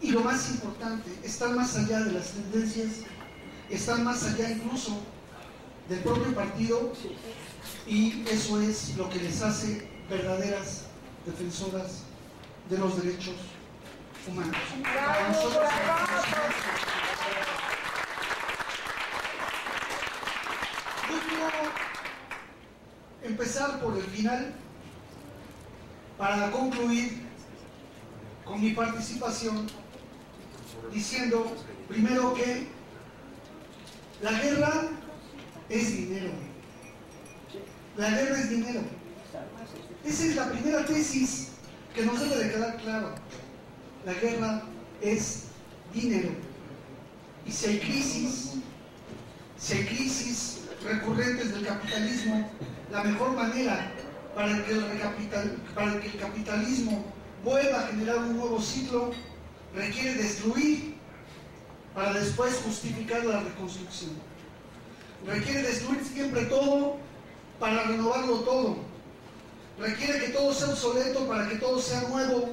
Y lo más importante, están más allá de las tendencias, están más allá incluso del propio partido, y eso es lo que les hace verdaderas defensoras de los derechos humanos. Para nosotros, yo quiero empezar por el final para concluir con mi participación diciendo primero que la guerra es dinero. La guerra es dinero. Esa es la primera tesis que nos debe de quedar claro. La guerra es dinero. Y si hay crisis recurrentes del capitalismo, la mejor manera para que el capitalismo vuelva a generar un nuevo ciclo requiere destruir para después justificar la reconstrucción. Requiere destruir siempre todo para renovarlo todo. Requiere que todo sea obsoleto para que todo sea nuevo,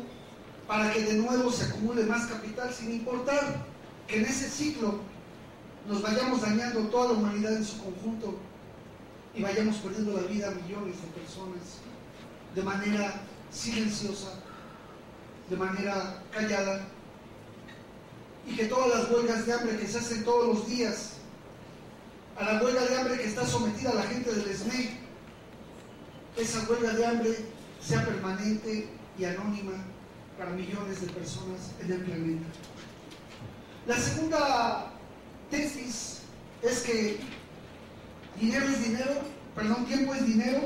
para que de nuevo se acumule más capital, sin importar que en ese ciclo nos vayamos dañando toda la humanidad en su conjunto y vayamos perdiendo la vida a millones de personas de manera silenciosa, de manera callada, y que todas las huelgas de hambre que se hacen todos los días, a la huelga de hambre que está sometida la gente del SME, esa huelga de hambre sea permanente y anónima para millones de personas en el planeta. La segunda tesis es que dinero es dinero, tiempo es dinero,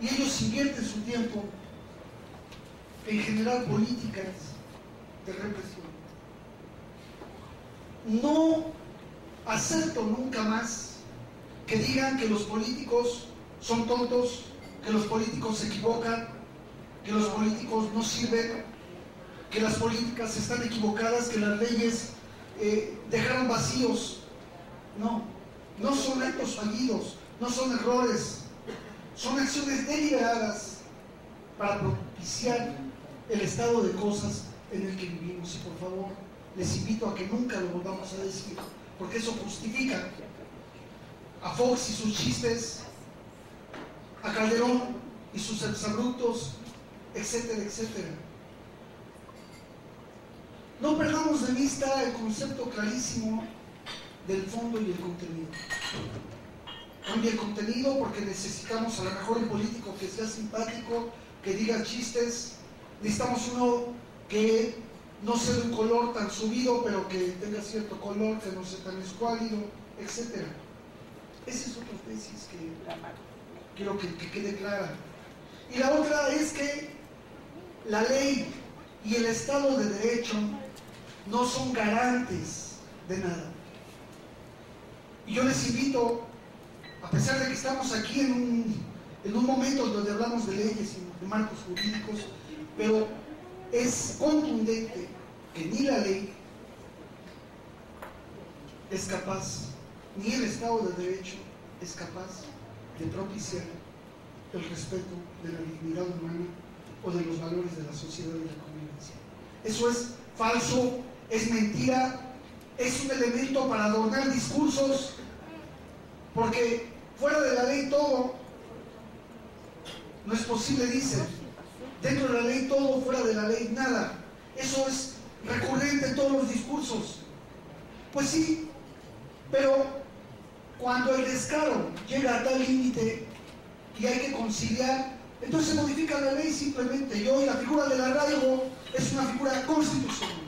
y ellos invierten su tiempo en generar políticas de represión. No acepto nunca más que digan que los políticos son tontos, que los políticos se equivocan, que los políticos no sirven, que las políticas están equivocadas, que las leyes dejaron vacíos. No son actos fallidos, no son errores, son acciones deliberadas para propiciar el estado de cosas en el que vivimos. Y por favor, les invito a que nunca lo volvamos a decir, porque eso justifica a Fox y sus chistes, a Calderón y sus exabruptos, etcétera, etcétera. No perdamos de vista el concepto clarísimo del fondo y el contenido. Cambia el contenido porque necesitamos a lo mejor un político que sea simpático, que diga chistes. Necesitamos uno que no sea de un color tan subido, pero que tenga cierto color, que no sea tan escuálido, etc. Esa es otra tesis que quiero que quede clara. Y la otra es que la ley y el Estado de Derecho no son garantes de nada. Y yo les invito, a pesar de que estamos aquí en un momento donde hablamos de leyes y de marcos jurídicos, pero es contundente que ni la ley es capaz, ni el Estado de Derecho es capaz de propiciar el respeto de la dignidad humana o de los valores de la sociedad y la convivencia. Eso es falso, es mentira, es un elemento para adornar discursos, porque fuera de la ley todo no es posible, dicen. Dentro de la ley todo, fuera de la ley nada. Eso es recurrente en todos los discursos. Pues sí, pero cuando el descaro llega a tal límite y hay que conciliar, entonces se modifica la ley simplemente. Y hoy la figura del arraigo es una figura constitucional.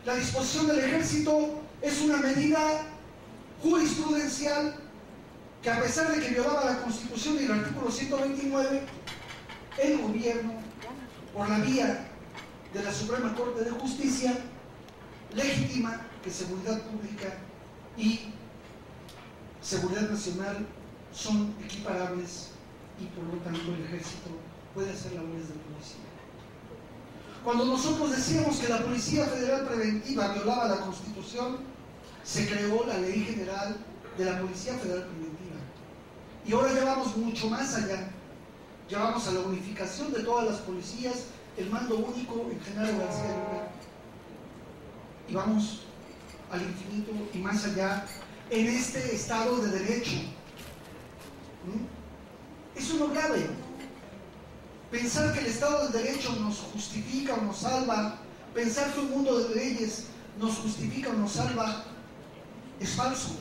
La disposición del ejército es una medida jurisprudencial que, a pesar de que violaba la Constitución y el artículo 129, el gobierno, por la vía de la Suprema Corte de Justicia, legitima que seguridad pública y seguridad nacional son equiparables y por lo tanto el ejército puede hacer labores de policía. Cuando nosotros decíamos que la Policía Federal Preventiva violaba la Constitución, se creó la Ley General de la Policía Federal Preventiva. Y ahora ya vamos mucho más allá. Ya vamos a la unificación de todas las policías el mando único en Genaro García Luna y vamos al infinito y más allá en este Estado de Derecho. Eso es lo grave. Pensar que el Estado de Derecho nos justifica o nos salva, pensar que un mundo de leyes nos justifica o nos salva, es falso.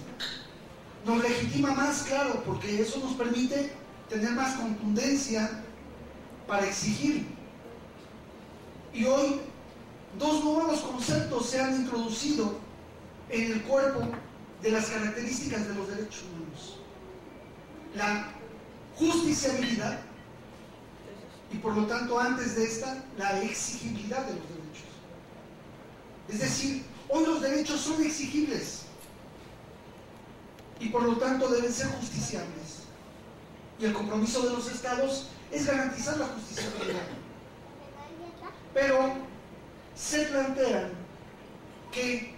Nos legitima más, claro, porque eso nos permite tener más contundencia para exigir. Y hoy, dos nuevos conceptos se han introducido en el cuerpo de las características de los derechos humanos: la justiciabilidad y, por lo tanto, antes de esta, la exigibilidad de los derechos. Es decir, hoy los derechos son exigibles y, por lo tanto, deben ser justiciables. Y el compromiso de los estados es garantizar la justiciabilidad. Pero se plantean que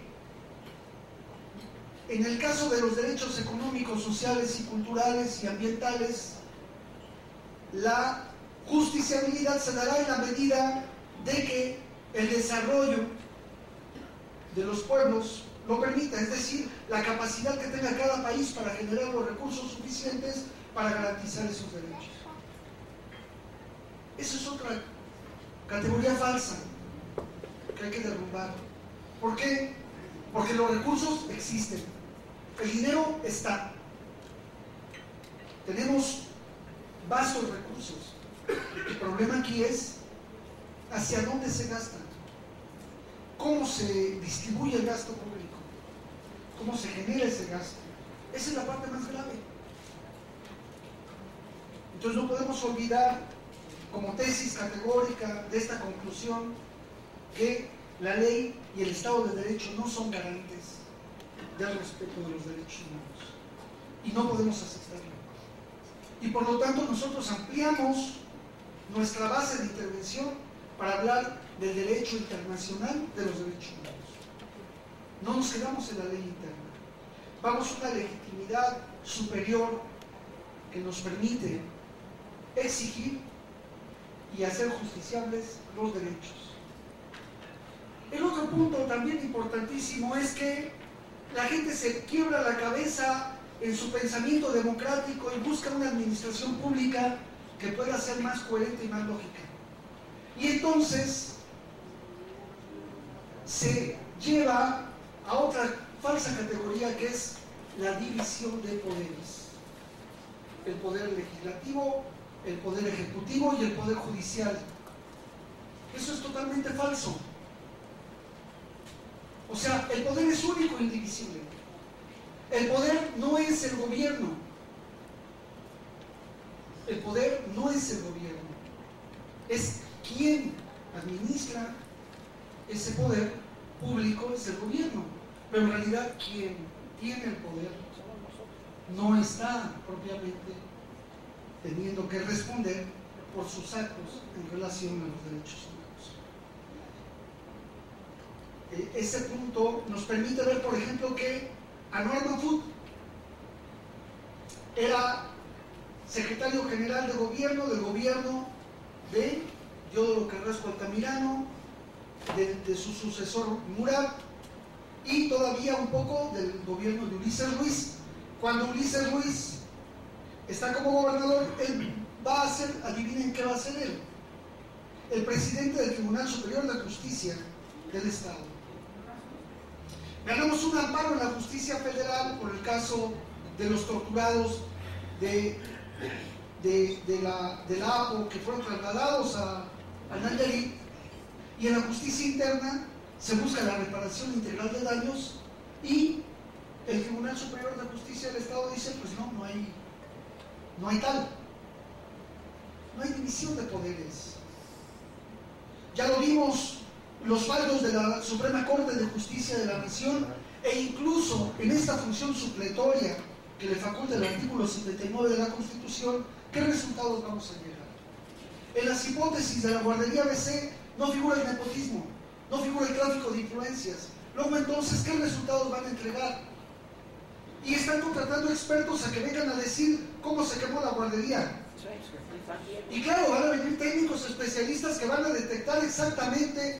en el caso de los derechos económicos, sociales y culturales y ambientales, la justiciabilidad se dará en la medida de que el desarrollo de los pueblos lo permita, es decir, la capacidad que tenga cada país para generar los recursos suficientes para garantizar esos derechos. Esa es otra categoría falsa que hay que derrumbar. ¿Por qué? Porque los recursos existen, el dinero está, tenemos vastos recursos. El problema aquí es hacia dónde se gastan, cómo se distribuye el gasto público, cómo se genera ese gasto. Esa es la parte más grave. Entonces no podemos olvidar como tesis categórica de esta conclusión que la ley y el Estado de Derecho no son garantes del respeto de los derechos humanos y no podemos aceptarlo. Y por lo tanto nosotros ampliamos nuestra base de intervención para hablar del derecho internacional de los derechos humanos. No nos quedamos en la ley interna, vamos a una legitimidad superior que nos permite exigir y hacer justiciables los derechos. El otro punto también importantísimo es que la gente se quiebra la cabeza en su pensamiento democrático y busca una administración pública que pueda ser más coherente y más lógica. Y entonces se lleva a otra falsa categoría que es la división de poderes. El poder legislativo, el poder ejecutivo y el poder judicial. Eso es totalmente falso. O sea, el poder es único e indivisible. El poder no es el gobierno. El poder no es el gobierno. Es quien administra ese poder público, es el gobierno. Pero en realidad quien tiene el poder no está propiamente teniendo que responder por sus actos en relación a los derechos humanos. Ese punto nos permite ver, por ejemplo, que Norman Foot era secretario general de gobierno del gobierno de Teodoro Carrasco Altamirano, de su sucesor Murat y todavía un poco del gobierno de Ulises Ruiz. Cuando Ulises Ruiz está como gobernador, él va a ser, adivinen qué va a ser él, el presidente del Tribunal Superior de Justicia del Estado. Ganamos un amparo en la justicia federal por el caso de los torturados de la APO que fueron trasladados a Nayarit, y en la justicia interna se busca la reparación integral de daños y el Tribunal Superior de Justicia del Estado dice, pues no hay tal, no hay división de poderes. Ya lo vimos, los fallos de la Suprema Corte de Justicia de la Nación, e incluso en esta función supletoria que le faculta el artículo 79 de la Constitución, ¿qué resultados vamos a llegar? En las hipótesis de la guardería BC no figura el nepotismo, no figura el tráfico de influencias. Luego entonces, ¿qué resultados van a entregar? Y están contratando expertos a que vengan a decir cómo se quemó la guardería. Y claro, van a venir técnicos especialistas que van a detectar exactamente